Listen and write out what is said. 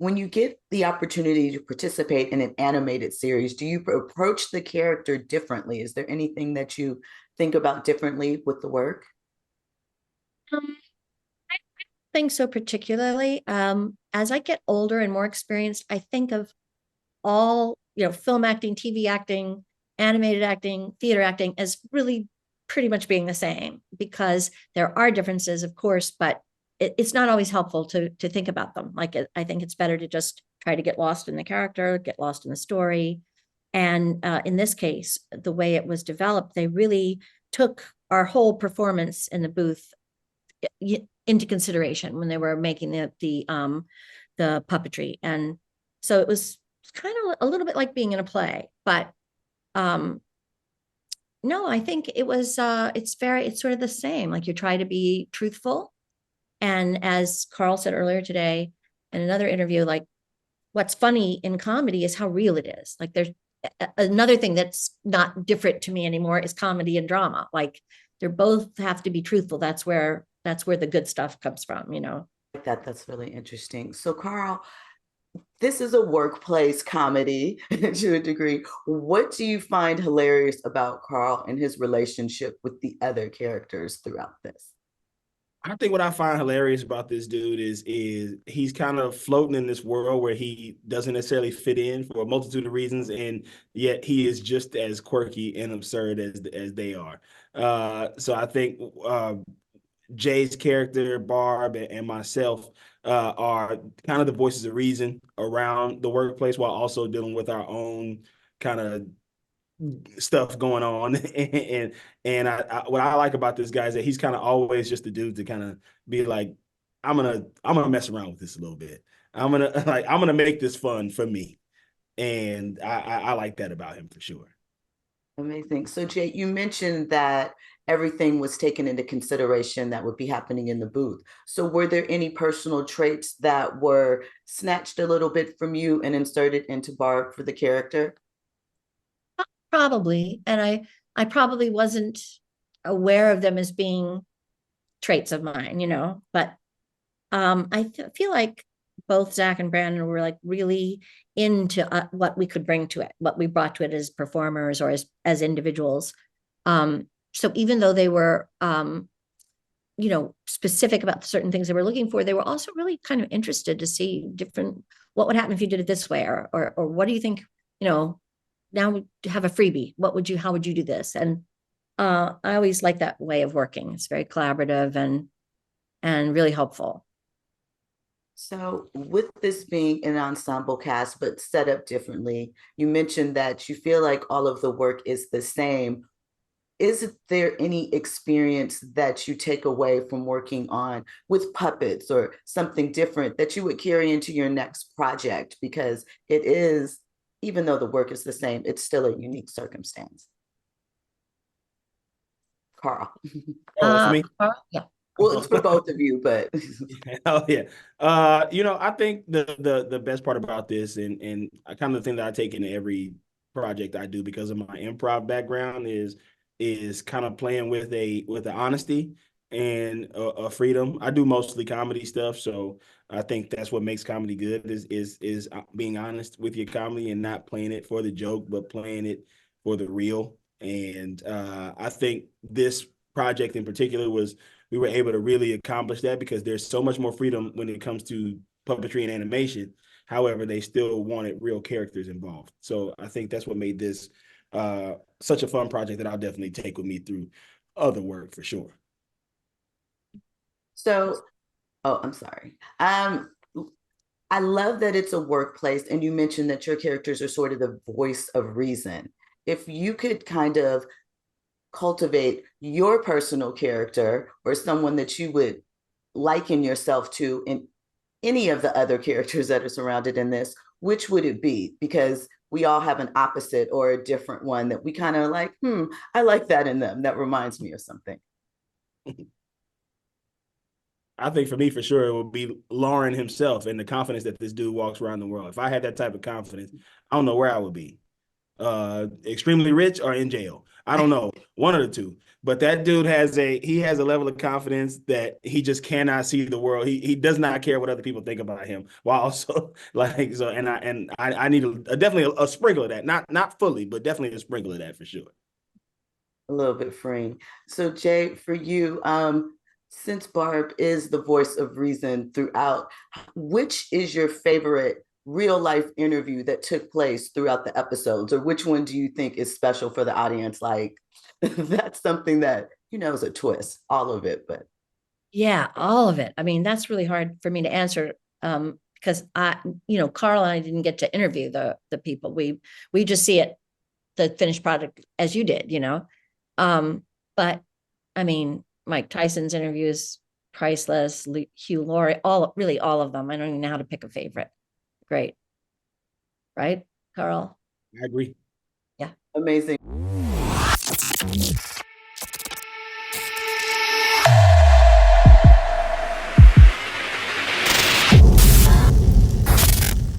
when you get the opportunity to participate in an animated series, do you approach the character differently? Is there anything that you think about differently with the work? Um, I think so particularly. As I get older and more experienced, I think of all, film acting, TV acting, animated acting, theater acting as really pretty much being the same because there are differences, of course, but it's not always helpful to think about them. Like I think it's better to just try to get lost in the character, get lost in the story. And in this case, the way it was developed, they really took our whole performance in the booth into consideration when they were making the puppetry. And so it was kind of a little bit like being in a play, but um no, I think it's sort of the same. Like you try to be truthful. And as Carl said earlier today in another interview, like what's funny in comedy is how real it is. Like there's another thing that's not different to me anymore is comedy and drama. Like they're both have to be truthful. That's where the good stuff comes from. Like that's really interesting. So, Carl, this is a workplace comedy to a degree. What do you find hilarious about Carl and his relationship with the other characters throughout this? I think what I find hilarious about this dude is he's kind of floating in this world where he doesn't necessarily fit in for a multitude of reasons, and yet he is just as quirky and absurd as they are. So I think Jay's character, Barb, and myself are kind of the voices of reason around the workplace while also dealing with our own kind of stuff going on. And what I like about this guy is that he's kind of always just the dude to kind of be like, I'm gonna mess around with this a little bit. I'm gonna make this fun for me. And I like that about him for sure. Amazing. So, Jay, you mentioned that everything was taken into consideration that would be happening in the booth. So, were there any personal traits that were snatched a little bit from you and inserted into Barb for the character? Probably. And I probably wasn't aware of them as being traits of mine. But feel like both Zach and Brandon were like really into what we could bring to it, what we brought to it as performers or as individuals. So even though they were specific about certain things they were looking for, they were also really kind of interested to see different what would happen if you did it this way, or what do you think, you know, now we have a freebie. How would you do this? And I always like that way of working. It's very collaborative and really helpful. So, with this being an ensemble cast, but set up differently, you mentioned that you feel like all of the work is the same. Is there any experience that you take away from working on with puppets or something different that you would carry into your next project? Because it is, even though the work is the same, it's still a unique circumstance. Carl. Oh, for me. Yeah. Well, it's for both of you, but Oh yeah. I think the best part about this and kind of the thing that I take into every project I do because of my improv background is kind of playing with the honesty and a freedom. I do mostly comedy stuff, so I think that's what makes comedy good is being honest with your comedy and not playing it for the joke, but playing it for the real. And I think this project in particular was we were able to really accomplish that because there's so much more freedom when it comes to puppetry and animation. However, they still wanted real characters involved. So I think that's what made this such a fun project that I'll definitely take with me through other work for sure. so oh, I'm sorry. I love that it's a workplace, and you mentioned that your characters are sort of the voice of reason. If you could kind of cultivate your personal character or someone that you would liken yourself to in any of the other characters that are surrounded in this, which would it be? Because we all have an opposite or a different one that we kind of like, I like that in them. That reminds me of something. I think for me, for sure, it would be Lauren himself and the confidence that this dude walks around the world. If I had that type of confidence, I don't know where I would be. Extremely rich or in jail. I don't know. One of the two. but that dude has a level of confidence that he just cannot see the world. He does not care what other people think about him. While also like so, I need definitely a sprinkle of that, not fully, but definitely a sprinkle of that for sure. A little bit freeing. So Jay, for you, since Barb is the voice of reason throughout, which is your favorite real life interview that took place throughout the episodes, or which one do you think is special for the audience? Like that's something that is a twist, all of it, but Yeah, all of it. I mean, that's really hard for me to answer because Carl and I didn't get to interview the people. We just see it, the finished product as you did, But I mean, Mike Tyson's interviews, priceless, Hugh Laurie, all of them. I don't even know how to pick a favorite. Great. Right, Carl? I agree. Yeah. amazing.